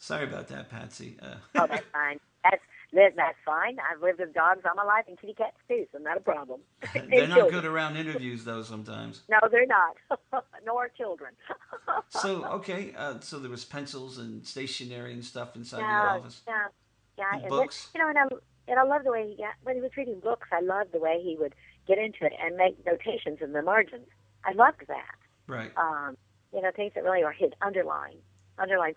Sorry about that, Patsy. Oh, that's fine. That's fine. I've lived with dogs all my life and kitty cats too, so not a problem. They're And not good children. around interviews, though, sometimes. No, they're not. Nor children. So, okay, so there was pencils and stationery and stuff inside the Yeah, office yeah, yeah. and And then, books. and I love the way he got when he was reading books. I loved the way he would get into it and make notations in the margins. I loved that. Right. Things that really are his underline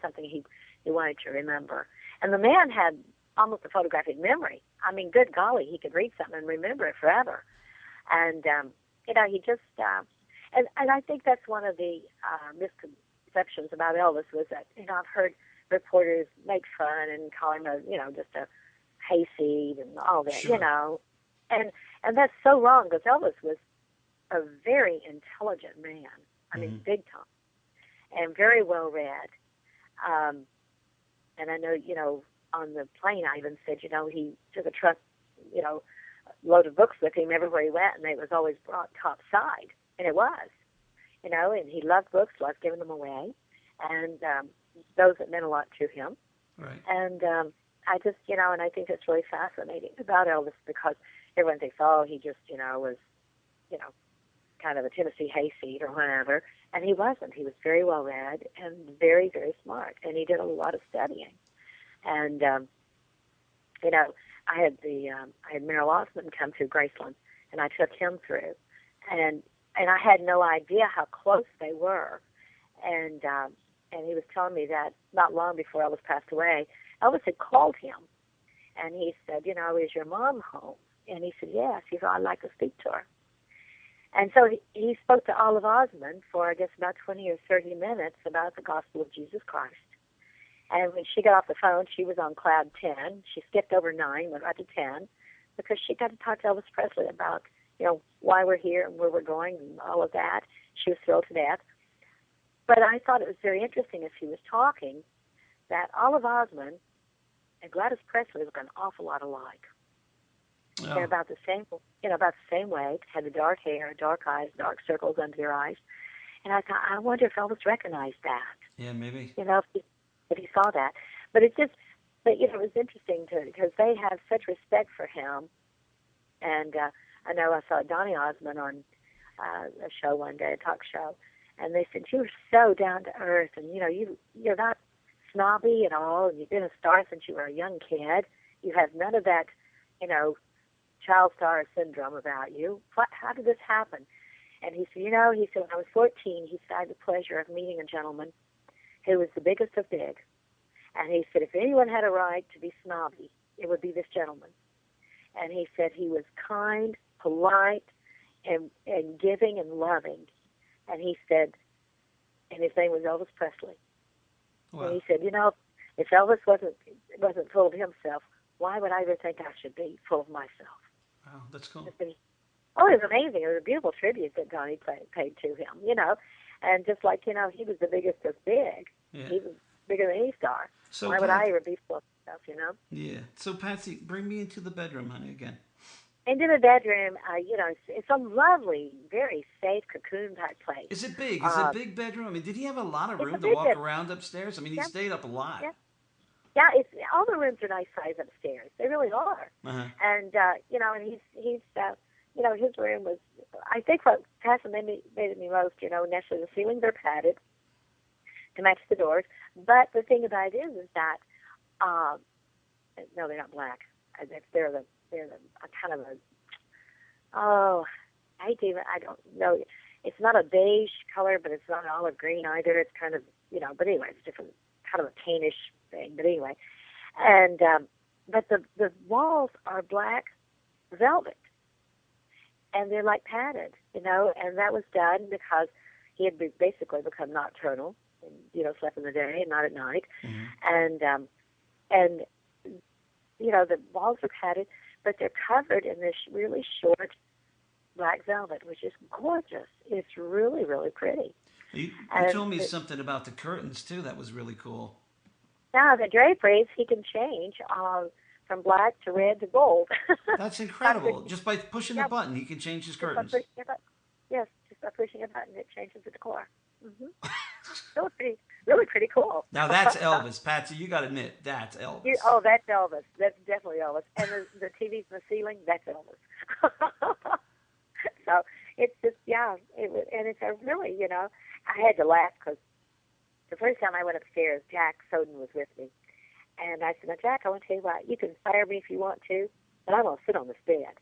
something he wanted to remember. And the man had almost a photographic memory. I mean, good golly, he could read something and remember it forever. And he just and I think that's one of the misconceptions about Elvis was that I've heard reporters make fun and call him just a hayseed and all that, Sure. and that's so wrong because Elvis was a very intelligent man. I mean, Hmm. big time, and very well read. And I know, on the plane, I even said, he took a truck, you know, load of books with him everywhere he went, and it was always brought top side, and it was, and he loved books, loved giving them away, and those that meant a lot to him. Right. And I just, and I think it's really fascinating about Elvis because everyone thinks, oh, he just, was, you know, kind of a Tennessee hayseed or whatever. And he wasn't. He was very well read and very, very smart. And he did a lot of studying. And, I had Merrill Osmond come through Graceland, and I took him through. And I had no idea how close they were. And he was telling me that not long before Elvis passed away, Elvis had called him, and he said, is your mom home? And he said, yes. He said, I'd like to speak to her. And so he spoke to Olive Osmond for, I guess, about 20 or 30 minutes about the gospel of Jesus Christ. And when she got off the phone, she was on cloud 10. She skipped over 9, went right to 10, because she got to talk to Elvis Presley about, why we're here and where we're going and all of that. She was thrilled to death. But I thought it was very interesting as he was talking that Olive Osmond and Gladys Presley look an awful lot alike. They're Oh, about the same weight, had the dark hair, dark eyes, dark circles under their eyes. And I thought, I wonder if Elvis recognized that. yeah, maybe. If he saw that. But it was interesting because they have such respect for him. And I know I saw Donny Osmond on a show one day, a talk show, and they said, you're so down to earth, and you're not snobby at all, and you've been a star since you were a young kid. You have none of that, child star syndrome about you. How did this happen? And he said, when I was 14, he said, I had the pleasure of meeting a gentleman who was the biggest of big. And he said, if anyone had a right to be snobby, it would be this gentleman. And he said he was kind, polite, and giving and loving. And he said, and his name was Elvis Presley. And Wow. he said, if Elvis wasn't full of himself, why would I ever think I should be full of myself? Wow, that's cool. Oh, it was amazing. It was a beautiful tribute that Donnie paid to him, And just like, he was the biggest of big. Yeah. He was bigger than any star. So, Why would Pat, I ever be full of myself? yeah. So, Patsy, bring me into the bedroom, honey, again. Into the bedroom, it's a lovely, very safe cocoon type place. Is it big? Is it a Uh, big bedroom? I mean, did he have a lot of it's a room to big walk bed. around upstairs? I mean, he Yeah, stayed up a lot. yeah, yeah. It's all the rooms are nice size upstairs. They really are. Uh-huh. And and his room was. I think what fascinated me most, naturally the ceilings are padded to match the doors. But the thing about it is that no, they're not black. They're the a kind of a oh, I don't know. It's not a beige color, but it's not an olive green either. It's kind of but anyway, it's different, kind of a tannish thing. But anyway, and but the walls are black velvet, and they're like padded, and that was done because he had basically become nocturnal, and slept in the day and not at night, Hmm. and the walls are padded, but they're covered in this really short black velvet, which is gorgeous. It's really, really pretty. You And told me something about the curtains, too. That was really cool. now the draperies he can change from black to red to gold. That's By incredible. pushing, Just by pushing a yeah, button, he can change his just by curtains. pushing a button. Yes, just by pushing a button, it changes the decor. Hmm Really pretty cool. Now that's Elvis, Patsy. You got to admit that's Elvis. Oh, that's Elvis. That's definitely Elvis. And the TV's in the ceiling, that's Elvis. So it's just, yeah, it was, and it's a really, I had to laugh because the first time I went upstairs, Jack Soden was with me. And I said, now, Jack, I want to tell you what, you can fire me if you want to, but I'm going to sit on this bed.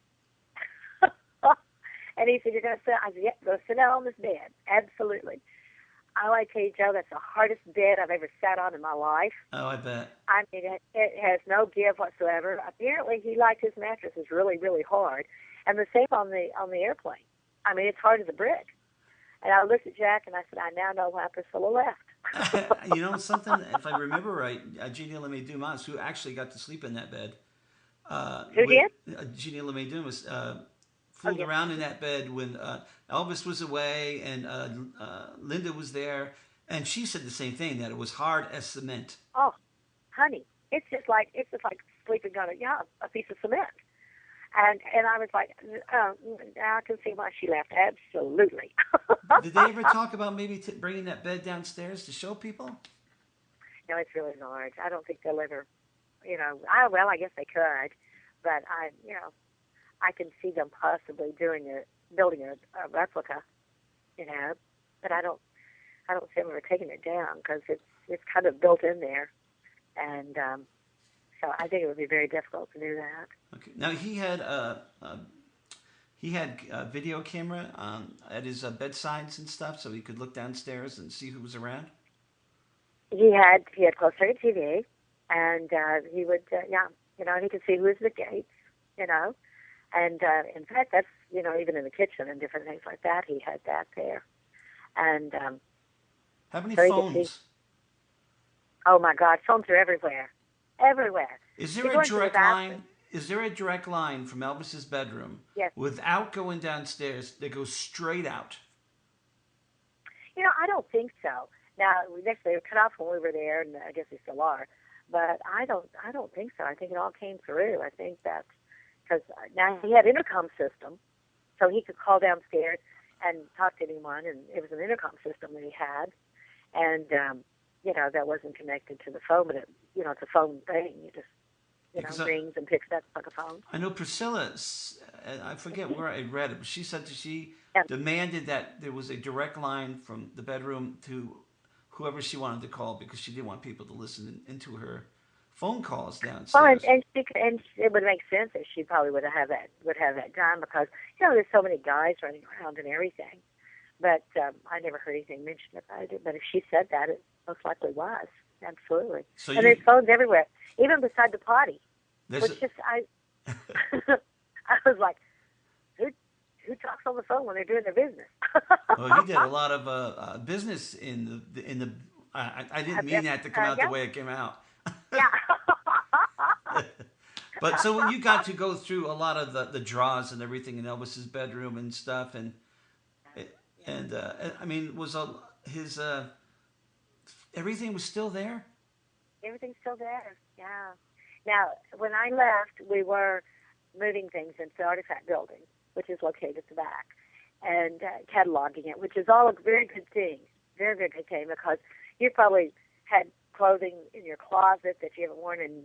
And he said, you're going to sit? I said, yeah, go sit down on this bed. Absolutely. I like to tell you, Joe, that's the hardest bed I've ever sat on in my life. Oh, I bet. I mean, it has no give whatsoever. Apparently, he liked his mattresses really, really hard. And the same on the airplane. I mean, it's hard as a brick. And I looked at Jack and I said, I now know why Priscilla left. You know something? If I remember right, Jeannie LeMay Dumas, who actually got to sleep in that bed. Who did? Jeannie LeMay Dumas fooled around in that bed when Elvis was away and Linda was there, and she said the same thing, that it was hard as cement. Oh, honey, it's just like sleeping on a piece of cement. And I was like, I can see why she left. Absolutely. Did they ever talk about maybe bringing that bed downstairs to show people? No, it's really large. I don't think they'll ever, I guess they could, but I can see them possibly building a replica, but I don't see them ever taking it down because it's kind of built in there, and so I think it would be very difficult to do that. Okay. Now he had a video camera at his bedsides and stuff, so he could look downstairs and see who was around. He had closed circuit TV, and he would he could see who was at the gates, and in fact that's even in the kitchen and different things like that he had that there, and how many so phones? Oh my God, phones are everywhere. Everywhere. Is there a direct line? Is there a direct line from Elvis's bedroom? Yes. Without going downstairs that goes straight out? I don't think so. Now, they were cut off when we were there, and I guess they still are. But I don't think so. I think it all came through. I think that because now he had intercom system, so he could call downstairs and talk to anyone, and it was an intercom system that he had, and that wasn't connected to the phone, but it's a phone thing. You just, rings and picks up like a phone. I know Priscilla, I forget where I read it, but she said that she demanded that there was a direct line from the bedroom to whoever she wanted to call because she didn't want people to listen into her phone calls downstairs. Well, and it would make sense that she probably would have that done because there's so many guys running around and everything. But I never heard anything mentioned about it. But if she said that, it most likely was. Absolutely. So there's phones everywhere, even beside the potty. I was like, who talks on the phone when they're doing their business? Well, he did a lot of business in the. I didn't mean that to come out the way it came out. Yeah. But so when you got to go through a lot of the drawers and everything in Elvis's bedroom and stuff, and I mean, was his everything was still there? Everything's still there. Yeah. Now, when I left, we were moving things into the artifact building, which is located at the back, and cataloging it, which is all a very good thing. Very, very good thing because you probably had clothing in your closet that you haven't worn in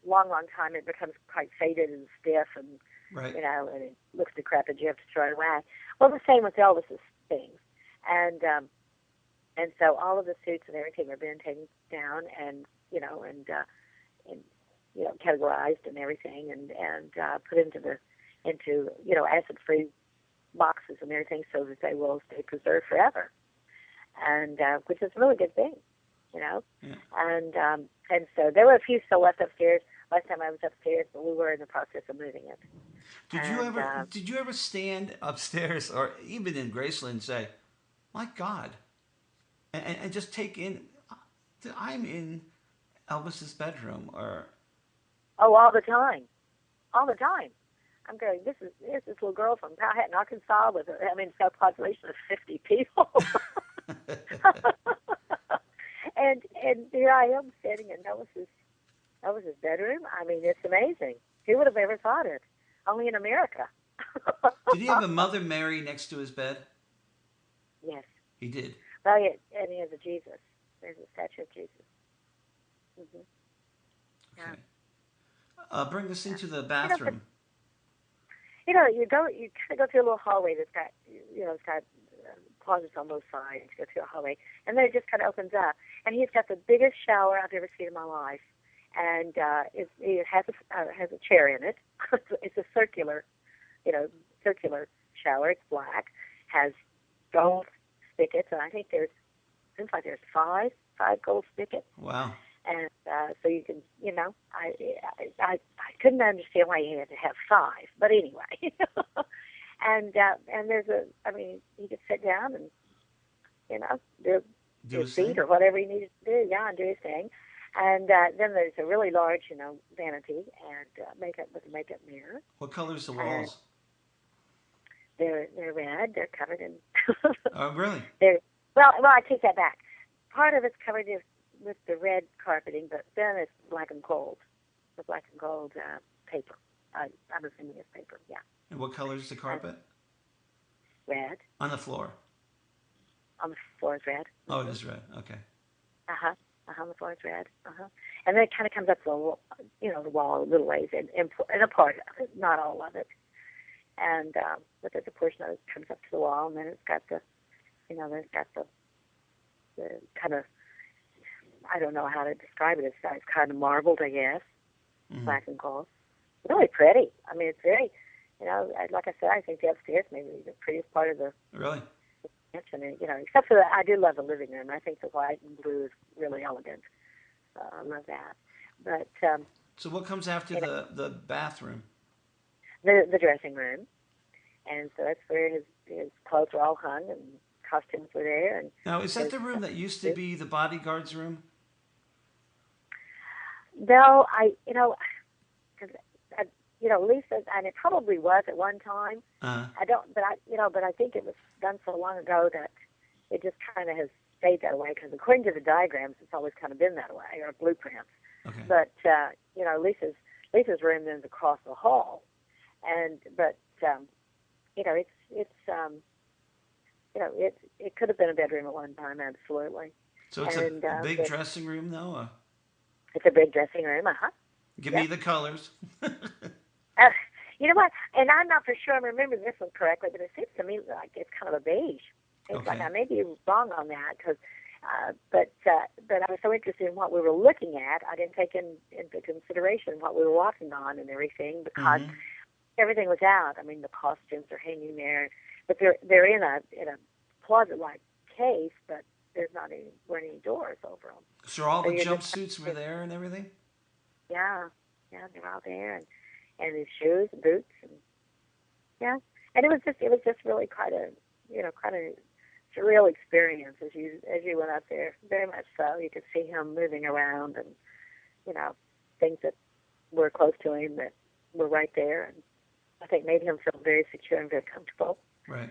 a long, long time. It becomes quite faded and stiff, and right. And it looks decrepit. You have to throw it away. Well, the same with Elvis's things, and so all of the suits and everything are being taken down, and categorized and everything, and put into acid-free boxes and everything, so that they will stay preserved forever, and which is a really good thing. Yeah. And so there were a few still left upstairs. Last time I was upstairs, but we were in the process of moving it. Did you ever stand upstairs or even in Graceland and say, "My God," and just take in, I'm in Elvis's bedroom, or? Oh, all the time. I'm going, this is this little girl from Powhatan, Arkansas with a population of 50 people. And here I am sitting in Elvis's bedroom. I mean, it's amazing. Who would have ever thought it? Only in America. Did he have a Mother Mary next to his bed? Yes. He did. Well, yeah, and he has a Jesus. There's a statue of Jesus. Mm-hmm. Yeah. Okay. Bring us into the You know, bathroom. you kind of go through a little hallway that's got, it's got closets on both sides. You go through a hallway, and then it just kind of opens up. And he's got the biggest shower I've ever seen in my life, and it has a chair in it. It's a circular shower. It's black, has gold spigots, and I think seems like there's five gold spigots. Wow. And so you can, I couldn't understand why you had to have five, but anyway. and you could sit down and, do his feet or whatever he needed to do, and do his thing. And then there's a really large, vanity and makeup with a makeup mirror. What color's the walls? They're red. They're covered in. Oh, really? Well, I take that back. Part of it's covered with the red carpeting, but then it's black and gold, the black and gold paper. I'm assuming it's paper, yeah. And what color is the carpet? Red. On the floor? On the floor is red. Oh, it is red. Okay. On the floor is red. And then it kind of comes up to the wall a little ways, and a part of it, not all of it. And but there's a portion of it that comes up to the wall, and then it's got the kind of, I don't know how to describe it. It's kind of marbled, I guess, black and gold. Really pretty. I mean, it's very, like I said, I think the upstairs maybe the prettiest part of the really mansion. And, except for I do love the living room. I think the white and blue is really elegant. I love that. But so what comes after the bathroom? The dressing room, and so that's where his clothes were all hung and costumes were there. And now, is that the room that used to be the bodyguard's room? No, Lisa, and it probably was at one time. I don't, but I think it was done so long ago that it just kind of has stayed that way. Because according to the diagrams, it's always kind of been that way, or blueprints. Okay. But Lisa's room then's across the hall, it could have been a bedroom at one time, absolutely. So it's a big dressing room, though. It's a big dressing room, Give me the colors. You know what? And I'm not for sure I'm remembering this one correctly, but it seems to me like it's kind of a beige. It's like I may be wrong on that, but I was so interested in what we were looking at, I didn't take into consideration what we were walking on and everything because everything was out. I mean, the costumes are hanging there, but they're in a closet-like case, but weren't any doors over them. So all the jumpsuits were there and everything? Yeah, they're all there, and his shoes, and boots, and it was just really quite a surreal experience as you went up there. Very much so. You could see him moving around, and things that were close to him that were right there, and I think made him feel very secure and very comfortable. Right.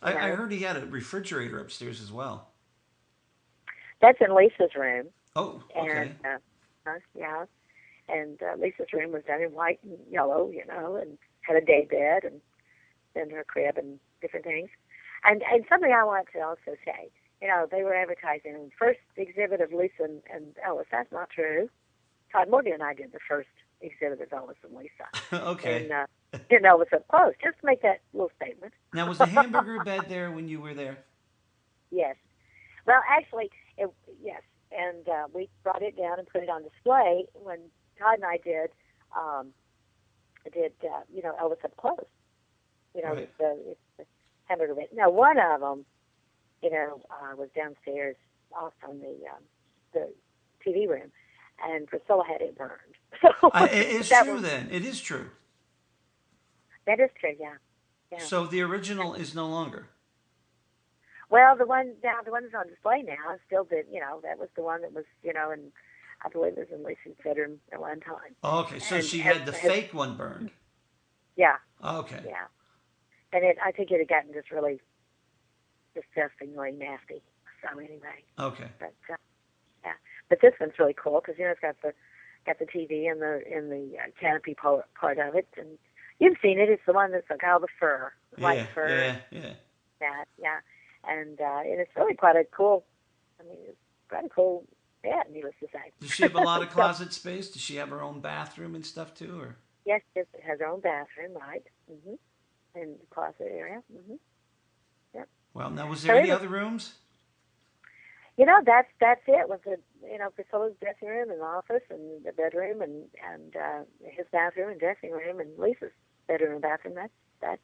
I heard he had a refrigerator upstairs as well. That's in Lisa's room. Oh, okay. And, and Lisa's room was done in white and yellow, and had a day bed and then her crib and different things. And something I want to also say, they were advertising the first exhibit of Lisa and Elvis. That's not true. Todd Morgan and I did the first exhibit of Elvis and Lisa. Okay. And Elvis up close, just to make that little statement. Now, was the hamburger bed there when you were there? Yes. Well, actually, yes. And we brought it down and put it on display when Todd and I did Elvis up close. Right. The hamburger bed. Now, one of them, was downstairs off from the TV room, and Priscilla had it burned. It is true then. It is true. That is true, yeah. So the original is no longer? Well, the one that's on display now still did, that was the one that was, and I believe it was in Lisa's bedroom at one time. Oh, okay, so she had the fake one burned. Yeah. Oh, okay. Yeah. And I think it had gotten just really disgustingly nasty. So anyway. Okay. But but this one's really cool because it's got the TV in the canopy part of it, and you've seen it. It's the one that's got all the fur, white fur. Yeah. Yeah. and it's really quite a cool. I mean, it's quite a cool bed, needless to say. Does she have a lot of So, closet space? Does she have her own bathroom and stuff too, or? yes, it has her own bathroom, right? And the closet area. Yep. Well, now was So there it any was, other rooms? that's it. Was the Priscilla's dressing room and office and the bedroom and his bathroom and dressing room and Lisa's bedroom and bathroom. That's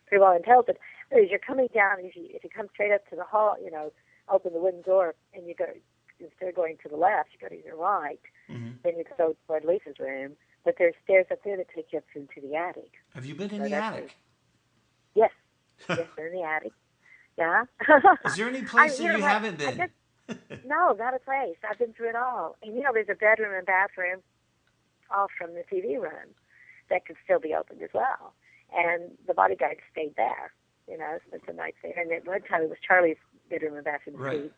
pretty well entailed. But as you're coming down, if you come straight up to the hall, open the wooden door and you go, instead of going to the left, you go to your right. Mm-hmm. Then you go toward Lisa's room. But there's stairs up there that take you up into the attic. Have you been in So the attic? Yes, yes, they're in the attic. Yeah. Is there any place that you haven't been? No, not a place. I've been through it all. And there's a bedroom and bathroom off from the TV room that could still be opened as well. And the bodyguard stayed there. Spent the night there. And at one time it was Charlie's bedroom and bathroom Right. suite.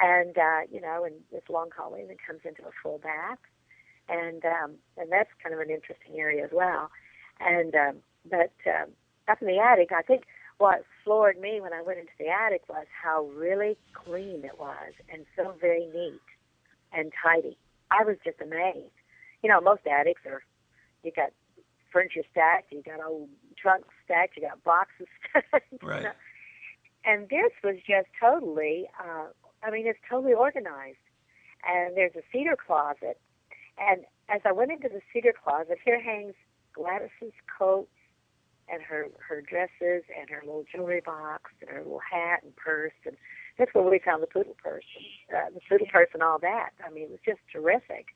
And and this long hallway that comes into a full bath. And that's kind of an interesting area as well. And but up in the attic, I think what floored me when I went into the attic was how really clean it was and so very neat and tidy. I was just amazed. Most attics you got furniture stacked, you got old trunks stacked, you got boxes stacked. Right. And this was just totally, it's totally organized. And there's a cedar closet. And as I went into the cedar closet, here hangs Gladys's coat and her dresses and her little jewelry box and her little hat and purse. And that's where we found the poodle purse, and all that. I mean, it was just terrific.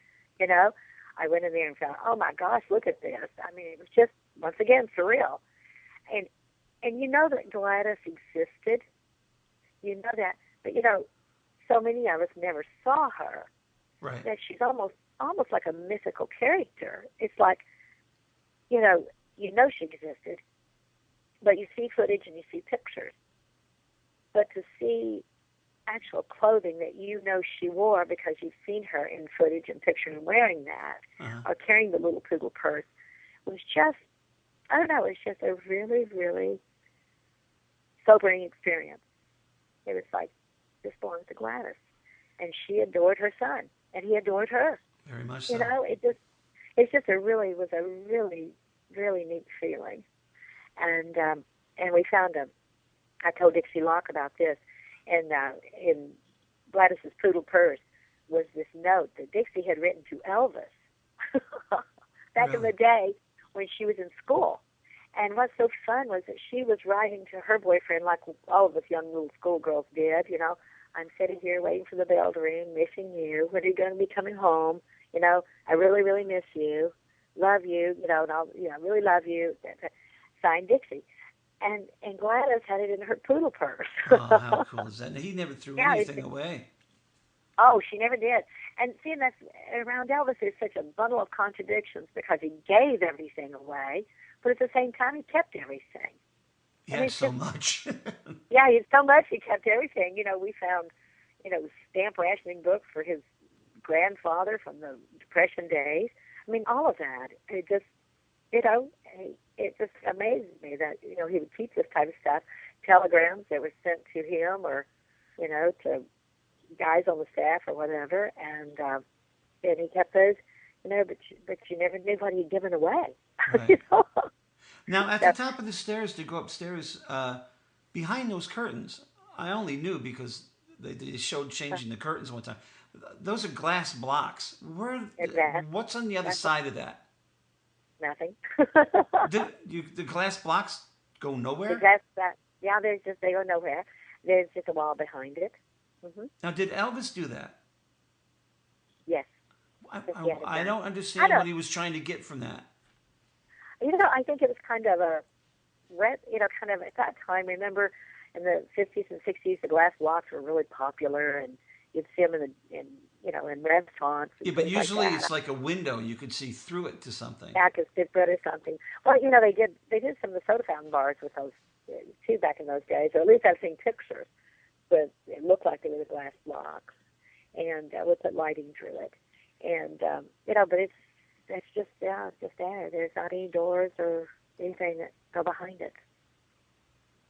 I went in there and found, oh my gosh, look at this. I mean, it was just, once again, surreal. And you know that Gladys existed. You know that, but so many of us never saw her. Right. That she's almost like a mythical character. It's like, you know she existed, but you see footage and you see pictures. But to see actual clothing that she wore because you've seen her in footage and picture and wearing that, or carrying the little poodle purse, was just, I don't know, it's just a really, really sobering experience. It was like, this belongs to Gladys. And she adored her son, and he adored her. Very much so. Was a really, really neat feeling. And we found I told Dixie Locke about this, and in Gladys's poodle purse was this note that Dixie had written to Elvis back in the day when she was in school. And what's so fun was that she was writing to her boyfriend like all of us young little schoolgirls did, I'm sitting here waiting for the bell to ring, missing you. When are you going to be coming home? I really, really miss you. Love you, and I really love you. Signed Dixie. And Gladys had it in her poodle purse. Oh, how cool is that? And he never threw anything away. Oh, she never did. And see, that's around Elvis, there's such a bundle of contradictions because he gave everything away, but at the same time, he kept everything. He had so much. Yeah, he had so much, he kept everything. We found, stamp rationing books for his grandfather from the Depression days. I mean, all of that. It just, it just amazes me that, he would keep this type of stuff. Telegrams that were sent to him or, to guys on the staff or whatever. And he kept those, but you never knew what he'd given away. Right. Now, at the top of the stairs to go upstairs, behind those curtains, I only knew because they showed changing the curtains one time. Those are glass blocks. What's on the other side of that? Nothing. The glass blocks go nowhere? They go nowhere. There's just a wall behind it. Mm-hmm. Now, did Elvis do that? Yes. I don't understand what he was trying to get from that. I think it was kind of at that time, remember in the 50s and 60s, the glass blocks were really popular, and you'd see them in restaurants. Yeah, but usually it's like a window. You could see through it to something. Yeah, could see through it or something. Well, they did some of the soda fountain bars with those, too, back in those days, or at least I've seen pictures, but it looked like they were the glass blocks, and with the lighting through it. And, but it's just there. There's not any doors or anything that go behind it.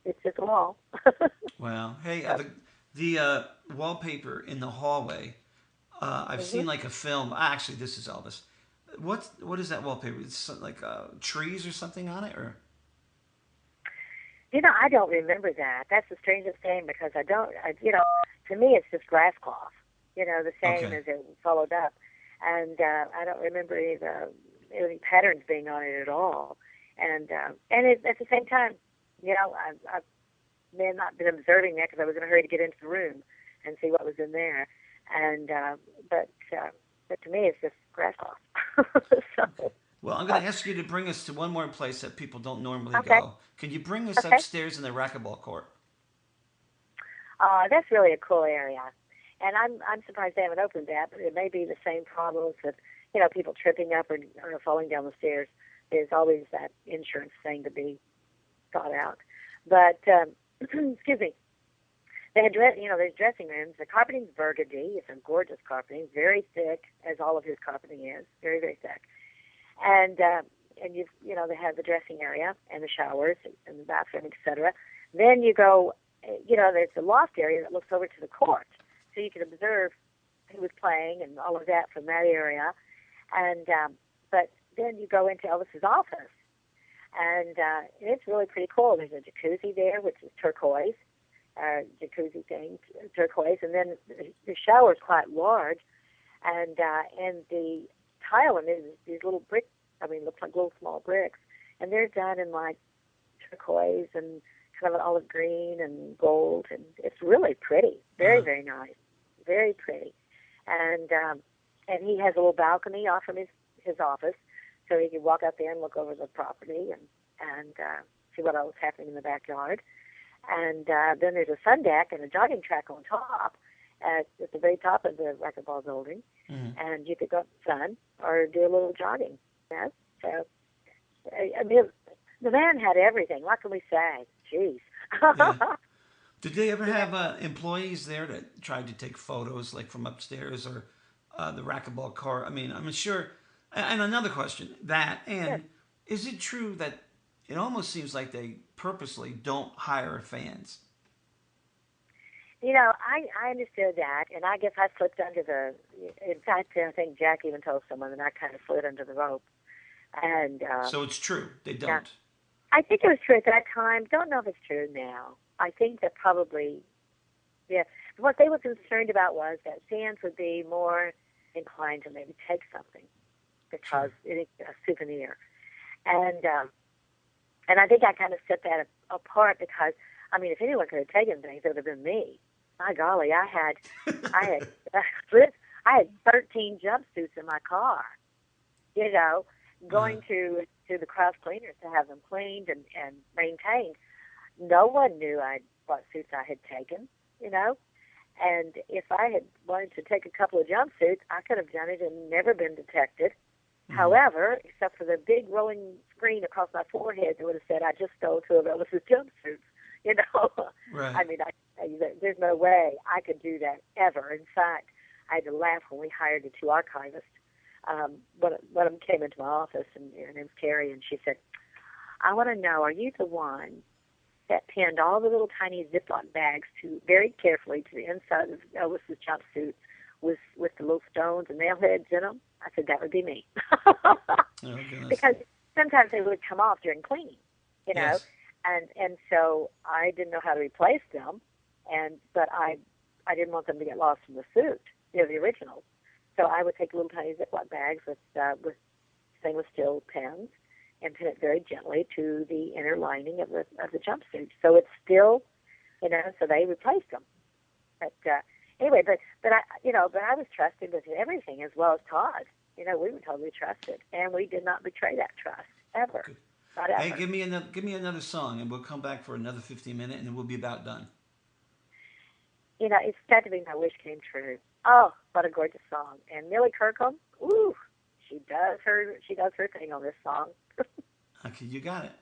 It's just a wall. Wow. Hey, So, the wallpaper in the hallway. I've hmm seen like a film. Actually, this is Elvis. What is that wallpaper? It's like trees or something on it, or I don't remember that. That's the strangest thing because I don't. To me, it's just grass cloth. The same okay. as it followed up, and I don't remember any patterns being on it at all. And at the same time, I may have not been observing that because I was in a hurry to get into the room and see what was in there. And but to me, it's just grass cloth. So Well, I'm going to ask you to bring us to one more place that people don't normally okay, go. Can you bring us okay. upstairs in the racquetball court? That's really a cool area, and I'm surprised they haven't opened that. But it may be the same problems with people tripping up or falling down the stairs. There's always that insurance thing to be thought out. But excuse me, they had there's dressing rooms. The carpeting's burgundy. It's a gorgeous carpeting, very thick, as all of his carpeting is, very very thick. And they have the dressing area and the showers and the bathroom, etc. Then you go, there's a loft area that looks over to the court, so you can observe who was playing and all of that from that area. And but then you go into Elvis's office, and it's really pretty cool. There's a jacuzzi there, which is turquoise, jacuzzi thing, turquoise, and then the shower is quite large, and the tile in it is these little brick. I mean, looks like little small bricks, and they're done in like turquoise and kind of an olive green and gold, and it's really pretty, very Uh, very nice, very pretty, and he has a little balcony off from his office, so he can walk out there and look over the property and see what else is happening in the backyard, and then there's a sun deck and a jogging track on top at the very top of the racquetball building, mm, and you could go out in the sun or do a little jogging. Yes. So, I mean, the man had everything. What can we say? Jeez. yeah. Did they ever have employees there that tried to take photos, like from upstairs or the racquetball court? I mean, I'm sure. And another question: that Sure. and is it true that it almost seems like they purposely don't hire fans? I understood that, and I guess I slipped under the. In fact, I think Jack even told someone that I kind of slid under the rope, and So it's true they yeah, don't. I think it was true at that time. Don't know if it's true now. I think that probably, yeah. What they were concerned about was that fans would be more inclined to maybe take something because Sure. it is a souvenir, and I think I kind of set that apart because I mean, if anyone could have taken things, it would have been me. My golly, I had, I had 13 jumpsuits in my car. You know, Uh, going to the cross cleaners to have them cleaned and maintained. No one knew what suits I had taken. You know, and if I had wanted to take a couple of jumpsuits, I could have done it and never been detected. mm, However, except for the big rolling screen across my forehead that would have said I just stole two of Elvis's jumpsuits. You know, right. I mean, there's no way I could do that ever. In fact, I had to laugh when we hired the two archivists. One of them came into my office, and her name's Terry, and she said, "I want to know, are you the one that pinned all the little tiny Ziploc bags very carefully to the inside of Elvis's jumpsuits with the little stones and nailheads in them?" I said, "That would be me," Oh goodness. because sometimes they would come off during cleaning, you know, Yes. and so I didn't know how to replace them, but I didn't want them to get lost in the suit, the originals. So I would take little tiny Ziploc bags with stainless steel pins and pin it very gently to the inner lining of the jumpsuit. So it's still, so they replaced them. But anyway, but I was trusted with everything as well as Todd. We were totally trusted, and we did not betray that trust ever, Good. not Hey, ever. give me another song, and we'll come back for another 15 minutes, and then we'll be about done. It's got to be My Wish Came True. Oh, what a gorgeous song! And Millie Kirkham, ooh, she does her thing on this song. Okay, you got it.